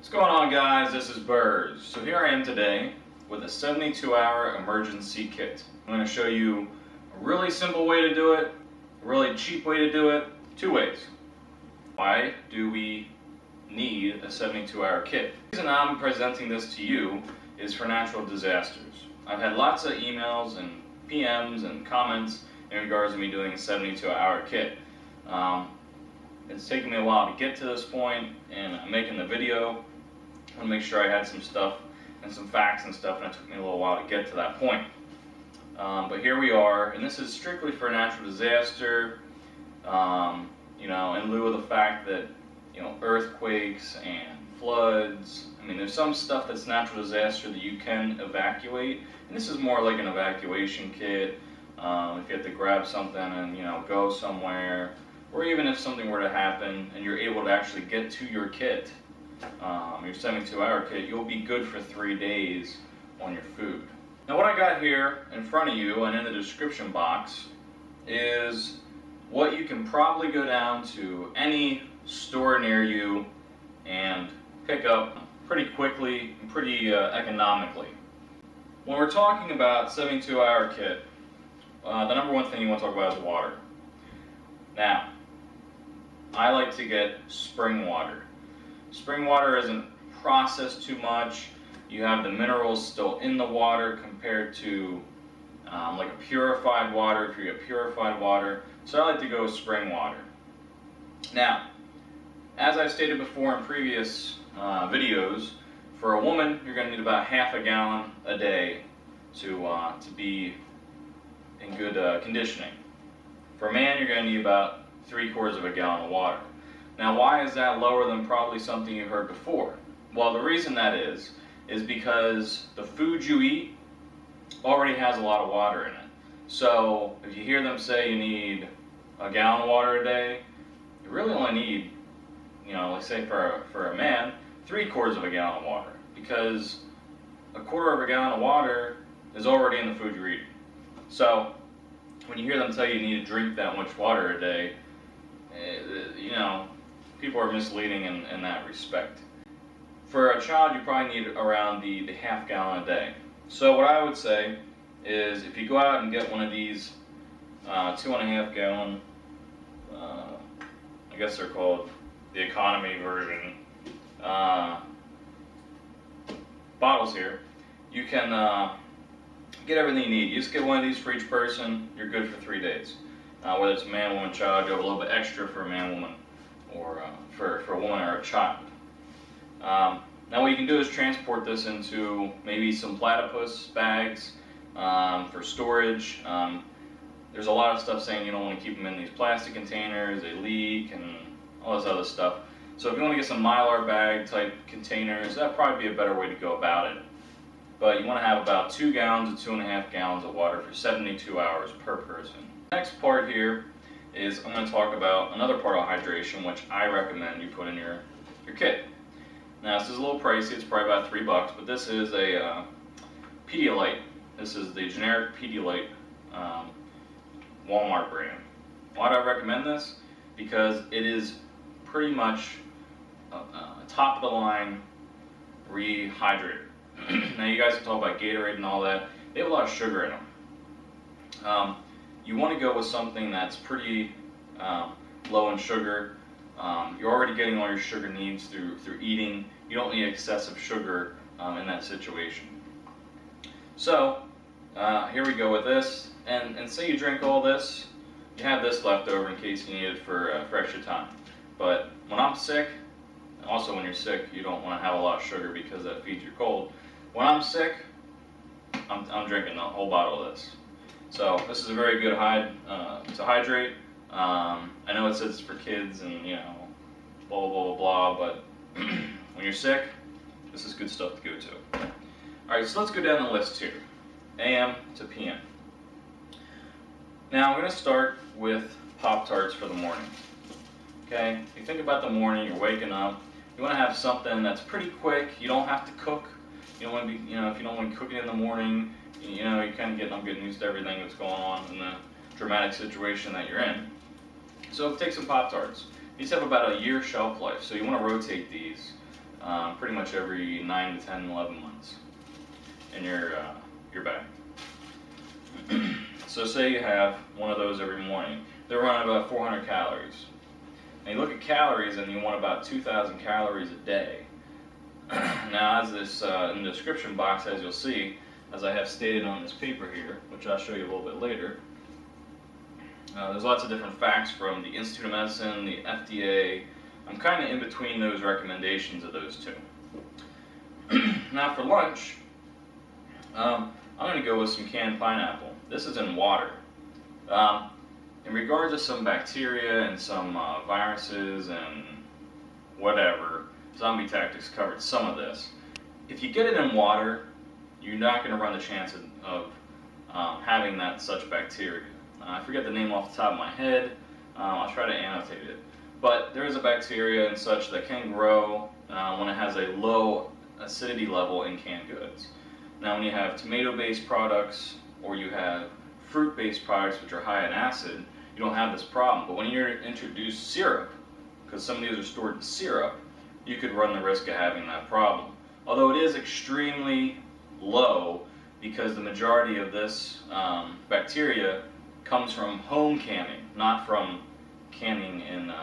What's going on, guys? This is Burrs. So here I am today with a 72-hour emergency kit. I'm going to show you a really simple way to do it, a really cheap way to do it, two ways. Why do we need a 72-hour kit? The reason I'm presenting this to you is for natural disasters. I've had lots of emails and PMs and comments in regards to me doing a 72-hour kit. It's taken me a while to get to this point, and I'm making the video. I want to make sure I had some stuff and some facts and stuff, and it took me a little while to get to that point. But here we are, and this is strictly for a natural disaster, in lieu of the fact that, earthquakes and floods. I mean, there's some stuff that's natural disaster that you can evacuate, and this is more like an evacuation kit. If you have to grab something and, go somewhere, or even if something were to happen and you're able to actually get to your kit, your 72-hour kit, you'll be good for 3 days on your food. Now what I got here in front of you and in the description box is what you can probably go down to any store near you and pick up pretty quickly and pretty economically. When we're talking about 72-hour kit, the number one thing you want to talk about is water. Now, I like to get spring water. Spring water isn't processed too much. You have the minerals still in the water compared to like a purified water, if you get purified water. So I like to go with spring water. Now, as I've stated before in previous videos, for a woman, you're going to need about half a gallon a day to be in good conditioning. For a man, you're going to need about 3/4 of a gallon of water. Now, why is that lower than probably something you heard before? Well, the reason that is because the food you eat already has a lot of water in it. So if you hear them say you need a gallon of water a day, you really only need, let's say for a man, 3/4 of a gallon of water, because 1/4 of a gallon of water is already in the food you're eating. So when you hear them tell you need to drink that much water a day, people are misleading in that respect. For a child, you probably need around the half gallon a day. So what I would say is, if you go out and get one of these 2.5 gallon, I guess they're called the economy version bottles here, you can get everything you need. You just get one of these for each person, you're good for 3 days. Whether it's a man, woman, child, you have a little bit extra for a man, woman, or for a woman or a child. Now what you can do is transport this into maybe some platypus bags for storage. There's a lot of stuff saying you don't want to keep them in these plastic containers, they leak, and all this other stuff. So if you want to get some Mylar bag type containers, that'd probably be a better way to go about it. But you want to have about 2 gallons to 2.5 gallons of water for 72 hours per person. Next part here is I'm going to talk about another part of hydration, which I recommend you put in your kit. Now this is a little pricey, it's probably about $3, but this is a Pedialyte. This is the generic Pedialyte Walmart brand. Why do I recommend this? Because it is pretty much a top of the line rehydrator. Now you guys can talk about Gatorade and all that. They have a lot of sugar in them. You want to go with something that's pretty low in sugar. You're already getting all your sugar needs through eating. You don't need excessive sugar in that situation. So here we go with this. And say you drink all this, you have this left over in case you need it for extra time. But when I'm sick, also when you're sick, you don't want to have a lot of sugar because that feeds your cold. When I'm sick, I'm drinking the whole bottle of this. So this is a very good to hydrate. I know it says it's for kids and blah blah blah blah, but when you're sick, this is good stuff to go to. All right, so let's go down the list here, AM to PM. Now I'm going to start with Pop-Tarts for the morning. Okay, if you think about the morning, you're waking up. You want to have something that's pretty quick. You don't have to cook. You don't want to be, if you don't want to cook it in the morning, you're kind of getting used to everything that's going on in the dramatic situation that you're in. So take some Pop-Tarts. These have about a year shelf life, so you want to rotate these. pretty much every 9 to 10, 11 months in your bag. So say you have one of those every morning. They're running about 400 calories. And you look at calories and you want about 2,000 calories a day. Now, as this in the description box, as you'll see, as I have stated on this paper here, which I'll show you a little bit later, there's lots of different facts from the Institute of Medicine, the FDA. I'm kind of in between those recommendations of those two. Now for lunch, I'm going to go with some canned pineapple. This is in water. In regards to some bacteria and some viruses and whatever, Zombie Tactics covered some of this. If you get it in water, you're not going to run the chance of having that such bacteria. I forget the name off the top of my head. I'll try to annotate it. But there is a bacteria and such that can grow when it has a low acidity level in canned goods. Now when you have tomato-based products or you have fruit-based products which are high in acid, you don't have this problem. But when you introduce syrup, because some of these are stored in syrup, you could run the risk of having that problem. Although it is extremely low because the majority of this bacteria comes from home canning, not from canning in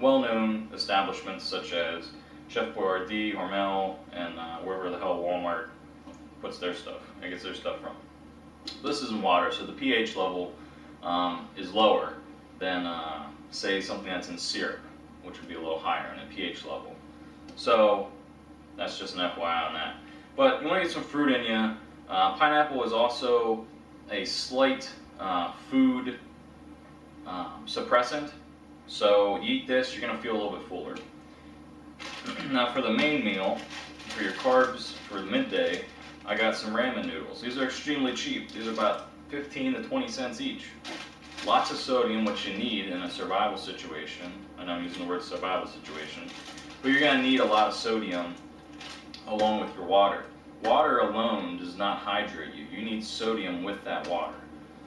well-known establishments such as Chef Boyardee, Hormel, and wherever the hell Walmart puts their stuff, and gets their stuff from. This is in water, so the pH level is lower than, say, something that's in syrup, which would be a little higher in a pH level. So that's just an FYI on that. But you want to get some fruit in you. Pineapple is also a slight food suppressant. So you eat this, you're going to feel a little bit fuller. Now for the main meal, for your carbs for the midday, I got some ramen noodles. These are extremely cheap. These are about 15 to 20 cents each. Lots of sodium, which you need in a survival situation. I know I'm using the word survival situation. But you're going to need a lot of sodium along with your water. Water alone does not hydrate you. You need sodium with that water.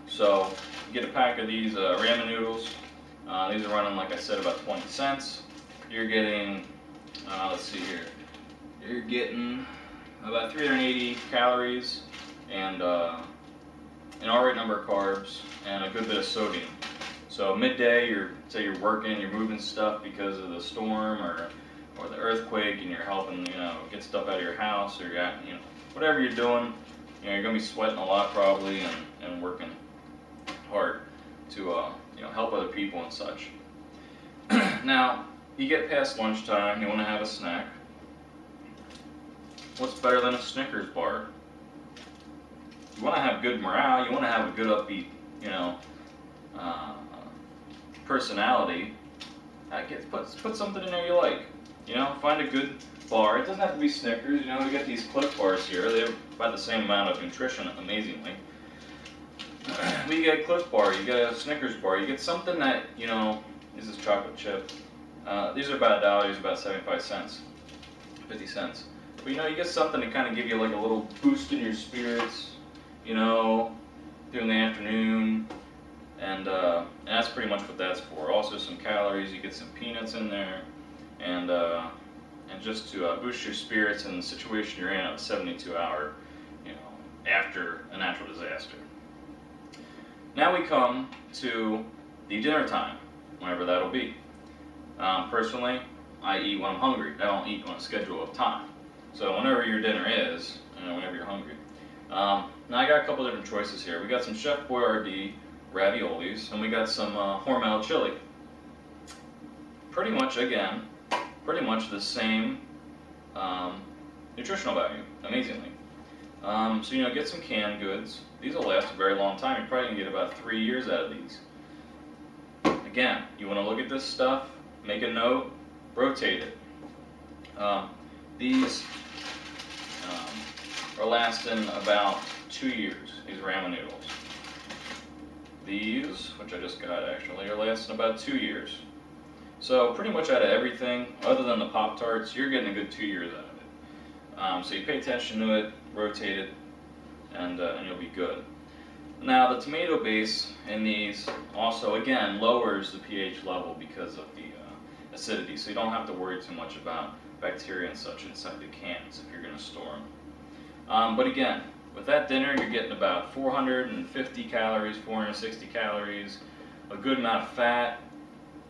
So you get a pack of these ramen noodles. These are running, like I said, about 20 cents. You're getting, let's see here, you're getting about 380 calories and an alright number of carbs and a good bit of sodium. So midday, say you're working, you're moving stuff because of the storm or the earthquake, and you're helping, get stuff out of your house, or whatever you're doing, you're gonna be sweating a lot probably and working hard to help other people and such. Now, you get past lunchtime, you want to have a snack. What's better than a Snickers bar? You want to have good morale, you want to have a good upbeat, personality. Put something in there you like. Find a good bar. It doesn't have to be Snickers. We got these Cliff Bars here. They have about the same amount of nutrition, amazingly. But you get a Cliff Bar, you get a Snickers bar, you get something that, this is chocolate chip. These are about $1, these are about 75 cents, 50 cents. But you get something to kind of give you like a little boost in your spirits, during the afternoon. And that's pretty much what that's for. Also some calories, you get some peanuts in there, and just to boost your spirits in the situation you're in a 72-hour, after a natural disaster. Now we come to the dinner time, whenever that'll be. Personally, I eat when I'm hungry. I don't eat on a schedule of time. So whenever your dinner is, whenever you're hungry. Now I got a couple different choices here. We got some Chef Boyardee raviolis, and we got some Hormel chili. Pretty much the same nutritional value, amazingly. So get some canned goods. These will last a very long time. You're probably going to get about 3 years out of these. Again, you want to look at this stuff, make a note, rotate it. These are lasting about 2 years, these ramen noodles. These, which I just got actually, are lasting about 2 years. So pretty much out of everything, other than the Pop-Tarts, you're getting a good 2 years out of it. So you pay attention to it, rotate it, and you'll be good. Now the tomato base in these also, again, lowers the pH level because of the acidity, so you don't have to worry too much about bacteria and such inside the cans if you're going to store them. But again, with that dinner, you're getting about 450 calories, 460 calories, a good amount of fat,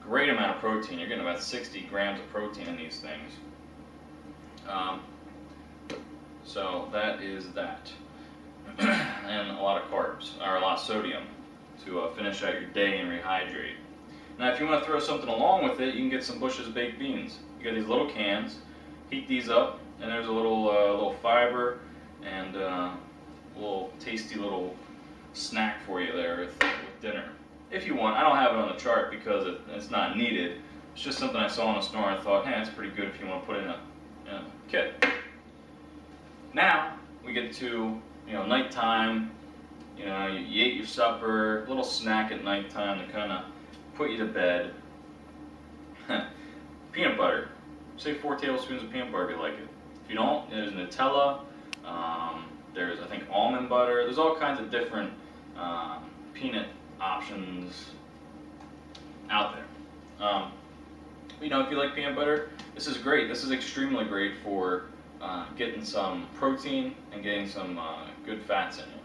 great amount of protein. You're getting about 60 grams of protein in these things. So that is that. And a lot of carbs, or a lot of sodium to finish out your day and rehydrate. Now if you want to throw something along with it, you can get some Bush's baked beans. You got these little cans, heat these up, and there's a little fiber and a little tasty little snack for you there with dinner. If you want. I don't have it on the chart because it's not needed. It's just something I saw in a store and I thought, hey, it's pretty good if you want to put in a kit. Now we get to nighttime. You ate your supper, a little snack at nighttime to kind of put you to bed. Peanut butter. Say 4 tablespoons of peanut butter if you like it. If you don't, there's Nutella. There's, I think, almond butter. There's all kinds of different peanut options out there. If you like peanut butter, this is great. This is extremely great for getting some protein and getting some good fats in you.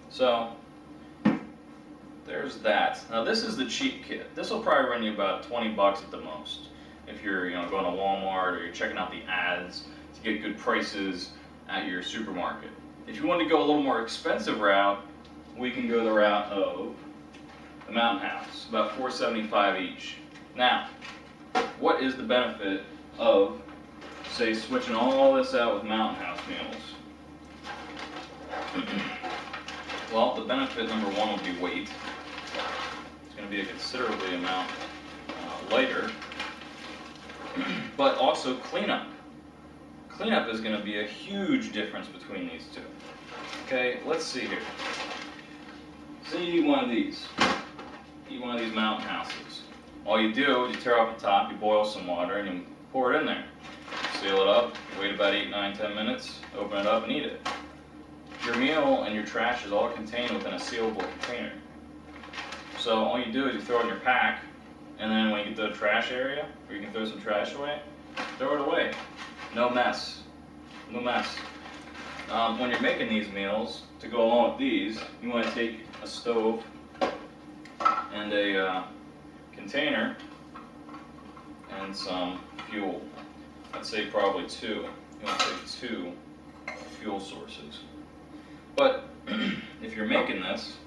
So there's that. Now this is the cheap kit. This will probably run you about 20 bucks at the most if you're going to Walmart or you're checking out the ads to get good prices at your supermarket. If you want to go a little more expensive route, we can go the route of the Mountain House, about $4.75 each. Now, what is the benefit of, say, switching all this out with Mountain House meals? Well, the benefit number one will be weight. It's going to be a considerably amount lighter, but also cleanup. Cleanup is going to be a huge difference between these two. Okay, let's see here. Say you eat one of these. Eat one of these Mountain Houses. All you do is you tear off the top, you boil some water, and you pour it in there. Seal it up, you wait about 8, 9, 10 minutes, open it up and eat it. Your meal and your trash is all contained within a sealable container. So all you do is you throw it in your pack, and then when you get to the trash area, where you can throw some trash away, throw it away. No mess. No mess. When you're making these meals, to go along with these, you want to take a stove and a container and some fuel. I'd say probably 2. You want to take 2 fuel sources. But if you're making this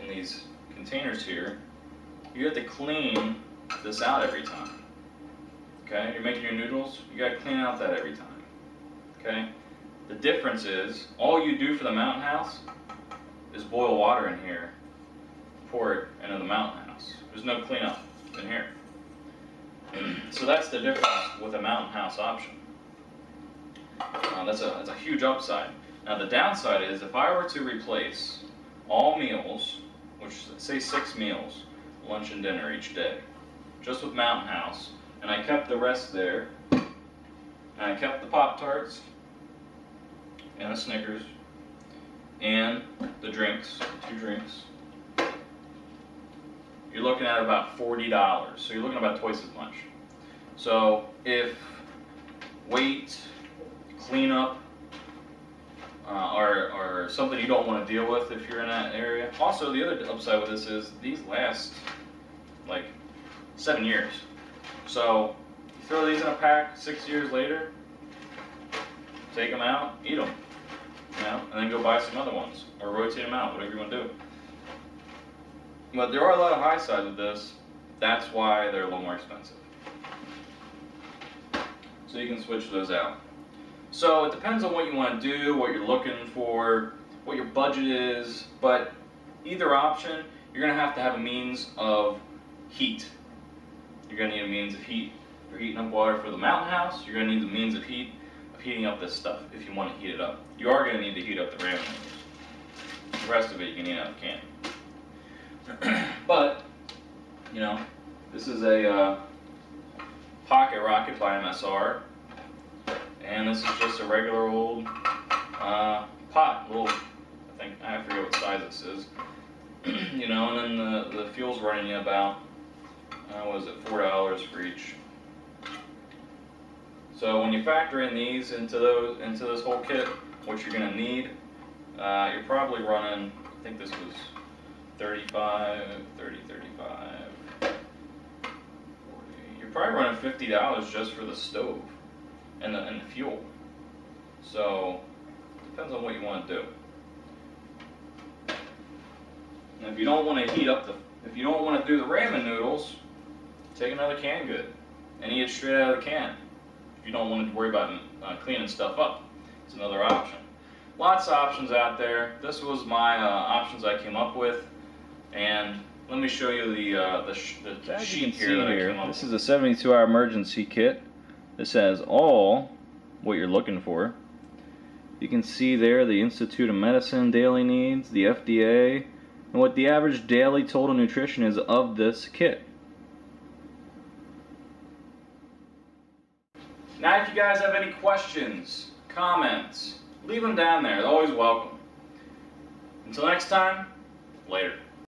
in these containers here, you have to clean this out every time. Okay, you're making your noodles, you got to clean out that every time. Okay, the difference is all you do for the Mountain House is boil water in here, pour it into the Mountain House. There's no cleanup in here. So that's the difference with a Mountain House option. That's a huge upside. Now the downside is if I were to replace all meals, which say 6 meals, lunch and dinner each day, just with Mountain House, and I kept the rest there, and I kept the Pop-Tarts, and the Snickers, and the drinks, 2 drinks, you're looking at about $40. So you're looking at about twice as much. So if weight, cleanup, are something you don't want to deal with if you're in that area. Also, the other upside with this is these last like 7 years. So you throw these in a pack 6 years later, take them out, eat them, and then go buy some other ones or rotate them out, whatever you want to do. But there are a lot of high sides with this. That's why they're a little more expensive. So you can switch those out. So it depends on what you want to do, what you're looking for, what your budget is, but either option, you're going to have a means of heat. You're going to need a means of heat. If you're heating up water for the Mountain House, you're going to need the means of heating up this stuff if you want to heat it up. You are going to need to heat up the Ramen Noodles. The rest of it you can eat out of the can. But, this is a Pocket Rocket by MSR. And this is just a regular old pot, I forget what size this is, and then the fuel's running you about, $4 for each So when you factor in these into this whole kit, what you're going to need, you're probably running, I think this was 35, 30, 35, 40. You're probably running $50 just for the stove and the fuel. So depends on what you want to do. And if you don't want to if you don't want to do the ramen noodles, take another canned good and eat it straight out of the can. If you don't want to worry about cleaning stuff up, it's another option. Lots of options out there. This was my options I came up with, and let me show you the sheet here that I came up with. This is a 72-hour emergency kit. This has all what you're looking for. You can see there the Institute of Medicine daily needs, the FDA, and what the average daily total nutrition is of this kit. Now if you guys have any questions, comments, leave them down there. They're always welcome. Until next time, later.